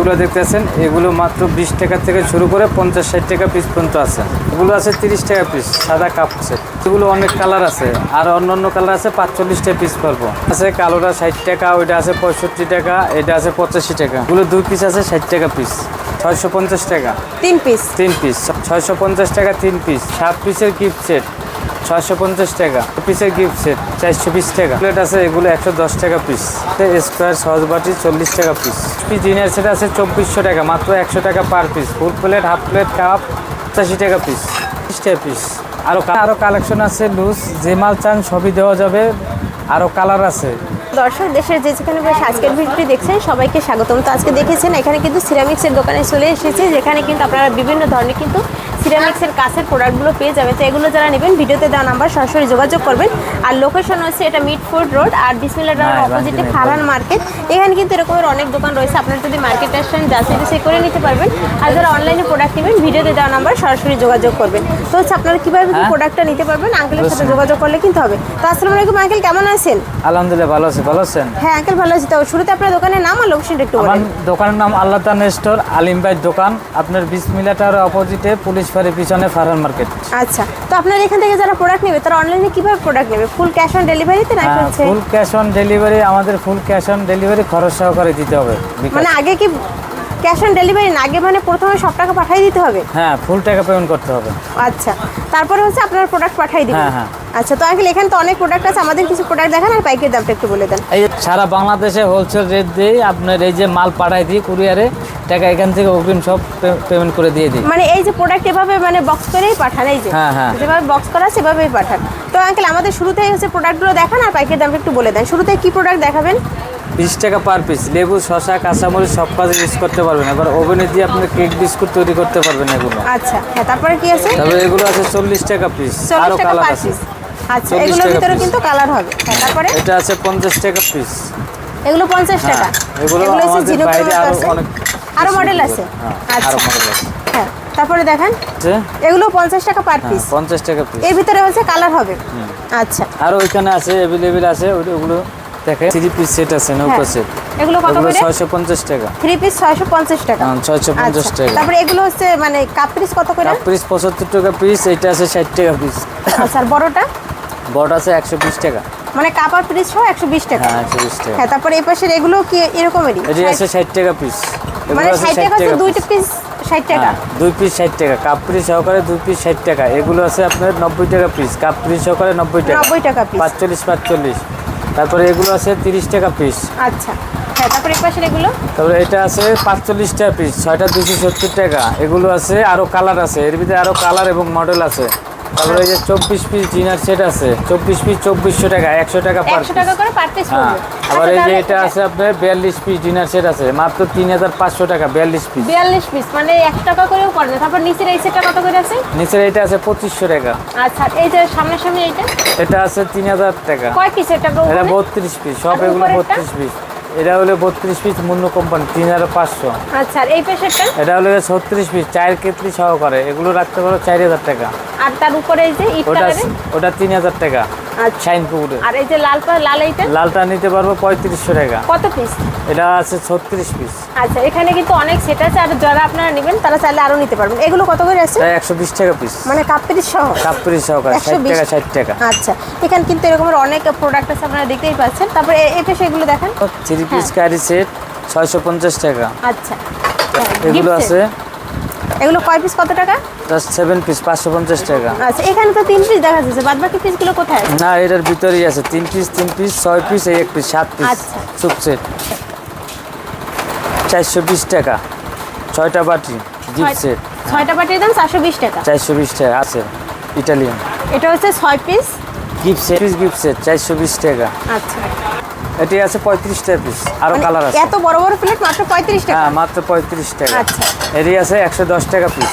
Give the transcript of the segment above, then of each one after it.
যেগুলো দেখতেছেন এগুলো মাত্র 20 টাকা থেকে শুরু করে 50-60 টাকা পিস পর্যন্ত আছে। এগুলো আছে 30 টাকা পিস সাদা কাপ সেট। এগুলো অনেক কালার আছে, আর অন্য কালার আছে 45 টাকা পিস পড়বো। আছে কালোটা 60 টাকা, ওইটা আছে 65 টাকা, এটা আছে 85 টাকা। এগুলো 2 পিস আছে 60 টাকা পিস, 650 টাকা 3 পিস। 3 পিস 650 টাকা 3 পিস। 7 পিসের গিফট সেট 650 টাকা। পিসের গিফট সেট 420 টাকা। প্লেট আছে এগুলো 110 টাকা পিস। স্কোয়ার সহজ বাটি 40 টাকা পিস। পিস ডিনার সেট আছে 2400 টাকা, মাত্র 100 টাকা per piece. Full plate, half plate, cup 85 টাকা পিস, 30 টাকা পিস। আরও কালেকশন আছে লুজ, যে মাল চান সবই দেওয়া যাবে। আরও কালার আছে। দর্শক দেশের যেখানে বসে আজকের ভিডিওটি দেখছেন সবাইকে স্বাগতম। তো আজকে দেখেছেন এখানে কিন্তু সিরামিক্সের দোকানে চলে এসেছে, যেখানে কিন্তু আপনারা বিভিন্ন ধরনের কিন্তু সিরামিক্সের কাছের প্রোডাক্টগুলো পেয়ে যাবে। তো এগুলো যারা নেবেন ভিডিওতে দেওয়া নাম্বার সরাসরি যোগাযোগ করবেন। আর লোকেশন হচ্ছে এটা মিটফোর্ড রোড আর বিসমিল্লাহ টাওয়ার অপোজিটে ফারহান মার্কেট। এখানে কিন্তু এরকমের অনেক দোকান রয়েছে, আপনারা যদি মার্কেটে আসেন যাচাই করে নিতে পারবেন। আর যারা অনলাইনে প্রোডাক্ট নেবেন ভিডিওতে দেওয়া নাম্বার সরাসরি যোগাযোগ করবেন। তো হচ্ছে আপনারা কীভাবে কি প্রোডাক্টটা নিতে পারবেন আঙ্কেলের সাথে যোগাযোগ করলে কিন্তু হবে। তো আসসালামু আলাইকুম আঙ্কেল, কেমন আছেন? আলহামদুলিল্লাহ ভালো আছে। ভালো আছেন? হ্যাঁ আঙ্কেল ভালো আছি। তো শুরুতে আপনার দোকানের নাম আর লোকেশনটা একটু বলুন। আমার দোকানের নাম আল্লাহ তাআলা স্টোর, আলিম ভাই দোকান, আপনার বিসমিল্লাহ টাওয়ার অপোজিটে পুলিশ ফাঁড়ির পিছনে ফারহান মার্কেট। আচ্ছা, তো আপনার এখান থেকে যারা প্রোডাক্ট নেবে তারা অনলাইনে কিভাবে প্রোডাক্ট নেবে? ফুল ক্যাশ অন ডেলিভারিতে নাকি হচ্ছে? ফুল ক্যাশ অন ডেলিভারি, আমাদের ফুল ক্যাশ অন ডেলিভারি খরচ সহকারে দিতে হবে। মানে আগে কি ক্যাশ অন ডেলিভারি না, আগে মানে প্রথমে সব টাকা পাঠিয়ে দিতে হবে? হ্যাঁ, ফুল টাকা পেমেন্ট করতে হবে। আচ্ছা, তারপরে হচ্ছে আপনার প্রোডাক্ট পাঠিয়ে দিবেন। হ্যাঁ হ্যাঁ। আচ্ছা, তো আঙ্কেল এখানে তো অনেক প্রোডাক্ট আছে, আমাদের কিছু প্রোডাক্ট দেখান আর পাইকারি দামটা একটু বলে দেন। এই সারা বাংলাদেশে হোলসেল রেট দিয়ে আপনার এই যে মাল পাঠাই দিই কুরিয়ারে, টাকা এখান থেকে অগ্রিম সব পেমেন্ট করে দিয়ে দিই। মানে এই যে প্রোডাক্ট এভাবে মানে বক্স করেই পাঠান, এই যে হ্যাঁ হ্যাঁ, যেভাবে বক্স করা সেভাবেই পাঠান। তো আঙ্কেল আমাদের শুরুতেই হচ্ছে প্রোডাক্টগুলো দেখান আর পাইকারি দামটা একটু বলে দেন। শুরুতে কি প্রোডাক্ট দেখাবেন? 20 টাকা পার পিস। লেবু, শসা, কাঁচামরিচ সব কাজে ইউজ করতে পারবেন। এবার ওভেনে দিয়ে আপনি কেক বিস্কুট তৈরি করতে পারবেন এগুলো। আচ্ছা হ্যাঁ, তারপরে কি আছে? তারপরে এগুলো আছে 40 টাকা পিস। 40 আরো টাকা কালার পার আছে। পিস। আচ্ছা, এগুলোর ভিতরে কিন্তু কালার হবে। হ্যাঁ, তারপরে এটা আছে 50 টাকা পিস। এগুলো 50 টাকা। এগুলো আমাদের বাইরে আরো মডেল আছে। আচ্ছা, আরো মডেল আছে। হ্যাঁ, তারপরে দেখেন এগুলো 50 টাকা পার পিস। 50 টাকা পিস। এর ভিতরে হচ্ছে কালার হবে। আচ্ছা, আর ওইখানে আছে अवेलेबल আছে ওগুলো দেখেন। 3 পিস সেট আছে, নৌকা সেট। এগুলো কত করে? 650 টাকা। 3 পিস 650 টাকা। 650 টাকা। তারপরে এগুলো হচ্ছে মানে কাপ পিস কত করে? কাপ পিস 75 টাকা পিস। এটা আছে 60 টাকা পিস। আচ্ছা, আর বড়টা? বড়টা আছে 120 টাকা। মানে কাপ আর পিস সহ 120 টাকা। হ্যাঁ, 120 টাকা। হ্যাঁ, তারপরে এই পাশের এগুলো কি এরকমেরই? এটা আছে 60 টাকা পিস। মানে 60 টাকা আছে দুইটা পিস 60 টাকা। 2 পিস 60 টাকা। কাপ পিস সহকারে 2 পিস 60 টাকা। এগুলো আছে আপনার 90 টাকা পিস। কাপ পিস সহকারে 90 টাকা। 90 টাকা পিস। 45। তারপরে এগুলো আছে 30 টাকা পিস। আচ্ছা হ্যাঁ, তারপরে এই পাশের এগুলো? তারপরে এটা আছে 45 টাকা পিস, 6টা 270 টাকা। এগুলো আছে আরো কালার আছে, এর ভিতরে আরো কালার এবং মডেল আছে। তারপরে এই যে 24 পিস ডিনার সেট আছে, 24 পিস 2400 টাকা, 100 টাকা পার পিস। 100 টাকা করে পার পিস পড়বে। আবার এই যে এটা আছে আপনার 42 পিস ডিনার সেট আছে, মাত্র 3500 টাকা 42 পিস। 42 পিস মানে 1 টাকা করেও পড়ে না। তারপর নিচের এই সেটটা কত করে আছে? নিচের এটা আছে 2500 টাকা। আচ্ছা, এই যে সামনাসামনি এইটা? এটা আছে 3000 টাকা। কয় পিস এটা ব্রো? এটা 32 পিস, সব এগুলো 32 পিস। এটা হলো 32 পিস মুন্নু কোম্পানি 3500। আচ্ছা, আর এই পেশেরটা? এটা হলো 36 পিস, 4 কেটলি সহকারে। এগুলো রাখতে পারো 4000 টাকা। আর তার উপরে এই যে ইট কালারে? ওটা 3000 টাকা। আচ্ছা, শাইন পুকুরে। আর এই যে লাল এইটা? লালটা নিতে পারবো 3500 টাকা। কত পিস? এটা আছে 36 পিস। আচ্ছা, এখানে কিন্তু অনেক সেট আছে, আর যারা আপনারা নেবেন তারা চাইলে আরো নিতে পারবেন। এগুলো কত করে আছে? 120 টাকা পিস। মানে কাপ পিস সহ? কাপ পিস সহকারে 60 টাকা 60 টাকা। আচ্ছা, এখানে কিন্তু এরকমের অনেক প্রোডাক্ট আছে, আপনারা দেখতেই পাচ্ছেন। তারপরে এই পেশে এগুলো দেখেন। 3 পিস কারি সেট 650 টাকা। আচ্ছা, এগুলো আছে। এগুলো কয় পিস কত টাকা? 7 পিস 550 টাকা। আচ্ছা, এখানে তো 3 পিস দেখা যাচ্ছে, বাদ বাকি পিসগুলো কোথায় আছে? না, এটার ভিতরেই আছে 3 পিস 6 পিস, 1 পিস 7 পিস। আচ্ছা, সুপ সেট 420 টাকা। 6টা বাটি গিফট সেট। 6টা বাটির দাম 420 টাকা। 420 টাকা আছে ইটালিয়ান। এটা হচ্ছে 6 পিস গিফট সেট 420 টাকা। আচ্ছা, এটি আছে 35 টাকা পিস। আরো কালার আছে। এত বড় বড় প্লেট মাত্র 35 টাকা? হ্যাঁ, মাত্র 35 টাকা। আচ্ছা, এটি আছে 110 টাকা পিস।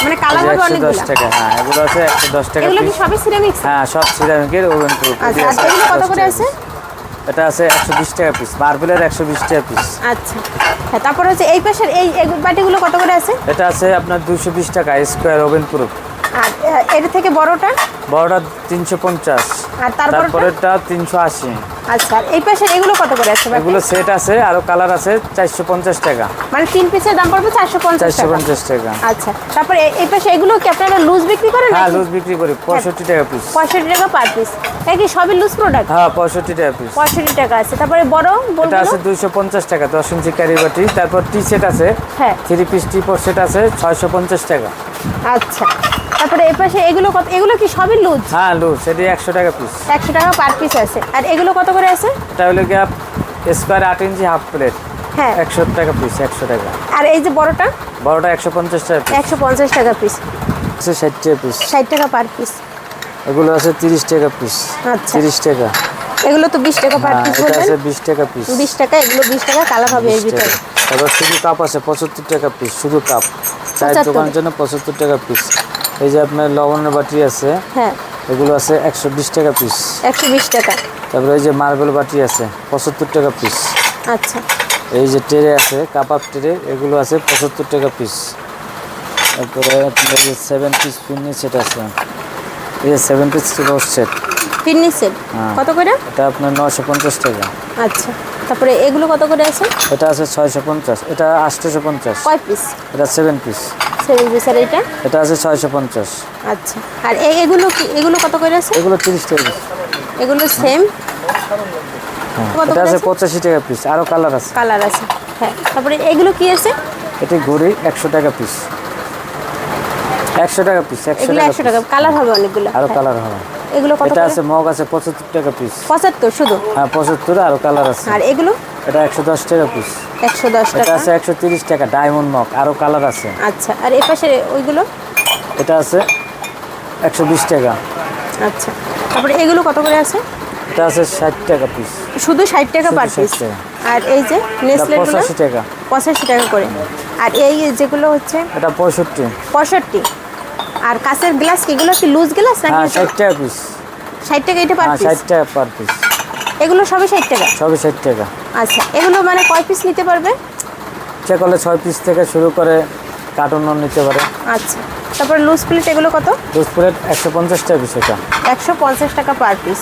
মানে কালার হবে অনেকগুলো। 110 টাকা। হ্যাঁ, এগুলো আছে 110 টাকা এগুলো কি পিস। সবই সিরামিক্স? হ্যাঁ, সব সিরামিকের ওভেন প্রুফ। আচ্ছা, আর এগুলো কত করে আছে? এটা আছে 120 টাকা পিস। মার্বেলের 120 টাকা পিস। আচ্ছা হ্যাঁ, তারপর হচ্ছে এই পাশের এই বাটিগুলো কত করে আছে? এটা আছে আপনার 220 টাকা স্কয়ার ওভেন প্রুফ। আর এটা থেকে বড়টা বড়টা 350, আর তারপরেরটা 380। আচ্ছা, আর এই পাশে এগুলো কত করে আছে ভাই? এগুলো সেট আছে, আরো কালার আছে, 450 টাকা। মানে 3 পিসের দাম পড়বে 450 টাকা। 450 টাকা। আচ্ছা, তারপরে এই পাশে এগুলো কি আপনারা লুজ বিক্রি করেন? হ্যাঁ, লুজ বিক্রি করি, 65 টাকা পিস। 65 টাকা পার পিস। কি সবই লুজ প্রোডাক্ট? হ্যাঁ, 65 টাকা পিস। 65 টাকা আছে। তারপরে বড় বলবো এটা আছে 250 টাকা, 10 ইঞ্চি ক্যারি বাটি। তারপর টি সেট আছে, হ্যাঁ 3 পিস টি পট সেট আছে, 650 টাকা। আচ্ছা, তারপরে এই পাশে এগুলো কত? এগুলো কি সবই লুজ? হ্যাঁ, লুজ, এটি 100 টাকা পিস। 100 টাকা পার পিস আছে। আর এগুলো কত করে আছে? এটা হলো গিয়ে স্কোয়ার 8 ইঞ্চি হাফ প্লেট, হ্যাঁ 100 টাকা পিস, 100 টাকা। আর এই যে বড়টা? বড়টা 150 টাকা পিস। 150 টাকা পিস। 60 টাকা পিস। 60 টাকা পার পিস। এগুলো আছে 30 টাকা পিস। আচ্ছা, 30 টাকা। এগুলো তো 20 টাকা পার হ্যাঁ, পিস এটা বললেন? আছে 20 টাকা পিস। 20 টাকা, এগুলো 20 টাকা, কালার হবে এর 20 ভিতরে। টাকা। তারপর শুধু কাপ আছে 75 টাকা পিস, শুধু কাপ। চায়ের 75 দোকানের জন্য 75 টাকা পিস। এই যে আপনার লবণের বাটি আছে, হ্যাঁ এগুলো আছে 120 টাকা পিস। 120 টাকা। তারপরে এই যে মার্বেল বাটি আছে 75 টাকা পিস। আচ্ছা, এই যে ট্রে আছে, কাপ আপ ট্রে, এগুলো আছে 75 টাকা পিস। তারপরে আপনার এই যে 7 পিস ফিনিশ সেট আছে, এই যে 7 piece roast set, finish set হ্যাঁ। কত করে? এটা আপনার 950 টাকা। আচ্ছা, তারপরে এগুলো কত করে আছে? এটা আছে 650, এটা 850। কয় পিস? এটা 7 পিস। 7 পিস। আর এটা? এটা আছে 650। আচ্ছা, আর এগুলো কি, এগুলো কত করে আছে? এগুলো 30 টাকা পিস। এগুলো সেম কত এটা করে আছে আছে? 85 টাকা পিস, আরো কালার আছে। কালার আছে, হ্যাঁ। তারপরে এগুলো কি আছে? এটি ঘড়ি 100 টাকা পিস। 100 টাকা পিস, 100 এগুলো 100 টাকা, কালার হবে অনেকগুলো। আরো হ্যাঁ। কালার হবে। এগুলো কত এটা করে? আছে মগ আছে 75 টাকা পিস। 75 শুধু? হ্যাঁ, 75, আরো কালার আছে। আর এগুলো? এটা 110 টাকা পিস। 110 এটা টাকা। আছে 130 টাকা, ডায়মন্ড মগ, আরো কালার আছে। আচ্ছা, আর এই পাশে ওইগুলো? এটা আছে 120 টাকা। আচ্ছা, তারপরে এগুলো কত করে আছে? এটা আছে 60 টাকা পিস। শুধু 60 টাকা পার শুধু পিস। 60 টাকা। আর এই যে এটা নেসলেগুলো? 85 টাকা। 85 টাকা করে। আর এই যেগুলো হচ্ছে এটা 65। 65। আর কাঁচের গ্লাস, এগুলো কি লুজ গ্লাস নাকি? হ্যাঁ, 60 টাকা পিস। 60 টাকা এটা পার হ্যাঁ, পিস? 60 টাকা পার পিস। এগুলো সবই 60 টাকা? সবই 60 টাকা। আচ্ছা, এগুলো মানে কয় পিস নিতে পারবে? ইচ্ছা করলে 6 পিস থেকে শুরু করে কার্টুনও নিতে পারে। আচ্ছা, তারপর লুজ প্লেট এগুলো কত? লুজ প্লেট 150 টাকা পিস। এটা 150 টাকা পার পিস।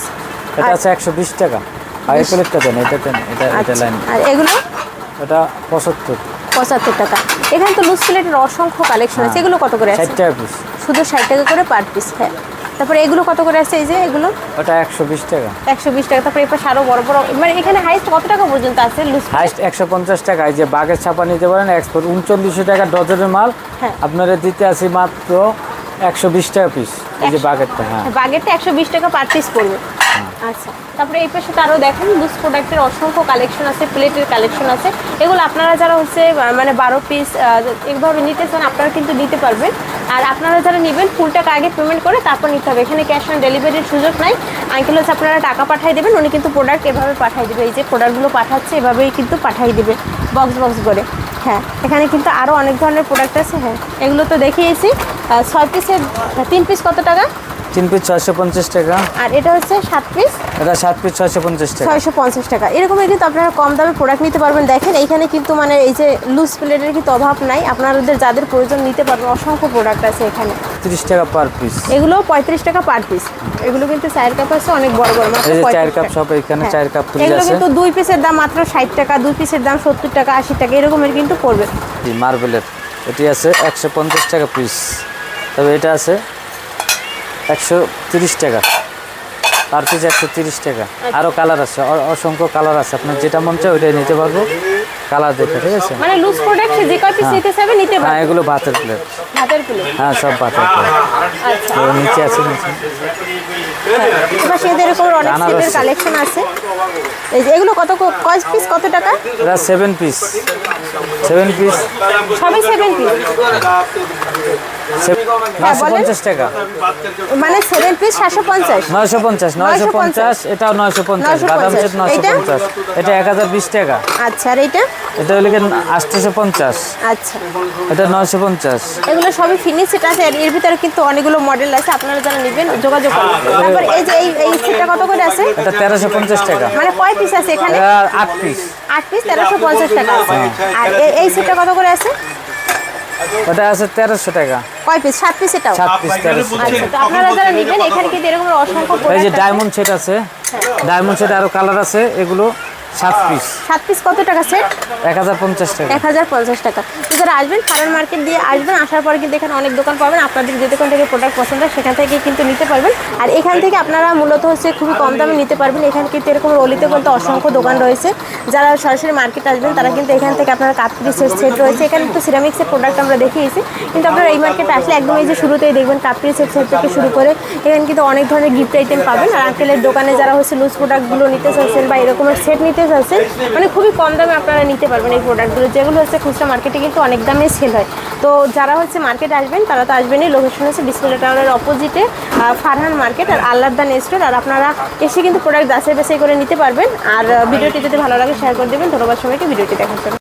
এটা আছে 120 টাকা। আর এই প্লেটটা দেন, এটা দেন, এটা এটা লাইন। আর এগুলো? এটা 75। 75 টাকা। এখানে তো লুজ প্লেটের অসংখ্য কালেকশন আছে। এগুলো কত করে আছে? 60 টাকা পিস। শুধু 60 টাকা করে পার পিস। হ্যাঁ, তারপরে এগুলো কত করে আছে? এই যে এগুলো? ওটা 120 টাকা। 120 টাকা। তারপরে এপাশে আরো বড় বড়, মানে এখানে হাইস্ট কত টাকা পর্যন্ত আছে লুজ? হাইস্ট 150 টাকা। এই যে বাগের ছাপা নিতে পারেন, এক্সপোর্ট 3900 টাকা ডজনের মাল। হ্যাঁ। আপনারা দিতে আসি মাত্র 120 টাকা পিস। এই যে বাগেরটা, হ্যাঁ। বাগেরটা 120 টাকা পার পিস পড়বে। আচ্ছা, তারপরে এই পাশে আরও দেখেন লুজ প্রোডাক্টের অসংখ্য কালেকশন আছে, প্লেটের কালেকশন আছে। এগুলো আপনারা যারা হচ্ছে মানে 12 পিস এইভাবে নিতে চান, আপনারা কিন্তু নিতে পারবেন। আর আপনারা যারা নেবেন ফুল টাকা আগে পেমেন্ট করে তারপর নিতে হবে। এখানে ক্যাশ অন ডেলিভারির সুযোগ নাই। আঙ্কেল হচ্ছে আপনারা টাকা পাঠিয়ে দেবেন, উনি কিন্তু প্রোডাক্ট এভাবে পাঠিয়ে দেবে। এই যে প্রোডাক্টগুলো পাঠাচ্ছে এভাবেই কিন্তু পাঠিয়ে দেবে বক্স বক্স করে। হ্যাঁ, এখানে কিন্তু আরও অনেক ধরনের প্রোডাক্ট আছে। হ্যাঁ, এগুলো তো দেখিয়েছি। 6 পিসের 3 পিস কত টাকা? 3 পিস 650 টাকা। আর এটা হচ্ছে 7 পিস? এটা 7 পিস 650 টাকা। 650 টাকা। এরকমই কিন্তু আপনারা কম দামে প্রোডাক্ট নিতে পারবেন। দেখেন এইখানে কিন্তু মানে এই যে লুজ প্লেটের কিন্তু অভাব নাই, আপনাদের যাদের প্রয়োজন নিতে পারবেন। অসংখ্য প্রোডাক্ট আছে এখানে। 30 টাকা পার পিস। এগুলো 35 টাকা পার পিস। এগুলো কিন্তু চায়ের কাপ আছে অনেক বড় বড়, মাত্র এই যে 35 চায়ের কাপ টাকা। সব এখানে হ্যাঁ। চায়ের কাপ তুলে এগুলো আছে। কিন্তু 2 পিসের দাম মাত্র 60 টাকা, 2 পিসের দাম 70 টাকা, 80 টাকা এরকমের কিন্তু পড়বে। মার্বেলের এটি আছে 150 টাকা পিস। তবে এটা আছে 130 টাকা পার পিস, 130 টাকা। আরও কালার আছে, অসংখ্য কালার আছে। আপনার যেটা মন চায় ওইটাই নিতে পারবো, কালার দেখে। ঠিক আছে, মানে লুজ প্রোডাক্ট যে কয় পিস নিতে চাইবে নিতে হ্যাঁ। পারবে। এগুলো ভাতের প্লেট। হাতের প্লেট? হ্যাঁ, সব ভাতের প্লেট। আচ্ছা, নিচে আছে, নিচে এবার সেদের এরকম অনেক আনারস সেটের কালেকশন আছে। এই যে এগুলো কত কয় পিস কত টাকা? এটা 7 পিস। 7 পিস সবই 7 পিস? 950 টাকা। মানে 7 পিস 750? 950, 950, এটাও 950, বাদাম সেট 950, এটা 1020 টাকা। আচ্ছা, আর এইটা? এটা হলো 850, আচ্ছা, এটা 950। এগুলো সবই ফিনিশ সেট আছে। আর এর ভিতরে কিন্তু অনেকগুলো মডেল আছে, আপনারা যারা নেবেন যোগাযোগ করুন। তারপর এই যে এই সেটটা কত করে আছে? এটা 1350 টাকা। মানে কয় পিস আছে এখানে? এটা 8 পিস। 8 পিস 1350 টাকা আছে। আর এই সেটটা কত করে আছে? ওটা আছে 1300 টাকা। কয় পিস? 7 পিস এটাও? 7 পিস 1300। আচ্ছা, তো আপনারা যারা নেবেন এখানে কিন্তু এরকম অসংখ্য এই যে প্রোডাক্ট আছে। ডায়মন্ড সেট আছে, ডায়মন্ড সেট আরো কালার আছে, এগুলো 7 পিস 7 পিস কত টাকা সেট? 1050 টাকা। 1050 টাকা। তো যারা আসবেন ফারান মার্কেট দিয়ে আসবেন, আসার পরে কিন্তু এখানে অনেক দোকান পাবেন, আপনাদের যে দোকান থেকে প্রোডাক্ট পছন্দ হয় সেখান থেকে কিন্তু নিতে পারবেন। আর এখান থেকে আপনারা মূলত হচ্ছে খুবই কম দামে নিতে পারবেন। এখানে কিন্তু এরকম অলিতে বলতে অসংখ্য দোকান রয়েছে। যারা সরাসরি মার্কেট আসবেন তারা কিন্তু এখান থেকে আপনারা কাপড়ের সেট রয়েছে, এখানে তো সিরামিক্সের প্রোডাক্ট আমরা দেখিয়েছি, কিন্তু আপনারা এই মার্কেটে আসলে একদম এই যে শুরুতেই দেখবেন কাপড়ের সেট থেকে শুরু করে এখানে কিন্তু অনেক ধরনের গিফট আইটেম পাবেন। আর আঙ্কেলের দোকানে যারা হচ্ছে লুজ প্রোডাক্টগুলো নিতে চাচ্ছেন বা এরকমের সেট নিতে চাচ্ছেন, মানে খুবই কম দামে আপনারা নিতে পারবেন এই প্রোডাক্টগুলো, যেগুলো হচ্ছে খুচরা মার্কেটে কিন্তু অনেক দামে সেল হয়। তো যারা হচ্ছে মার্কেটে আসবেন তারা তো আসবেনই, লোকেশন হচ্ছে বিসমিল্লাহ টাওয়ারের অপোজিটে ফারহান মার্কেট আর আল্লাহদান স্টোর। আর আপনারা এসে কিন্তু প্রোডাক্ট যাচাই বাছাই করে নিতে পারবেন। আর ভিডিওটি যদি ভালো লাগে শেয়ার করে দেবেন। ধন্যবাদ সবাইকে ভিডিওটি দেখার জন্য।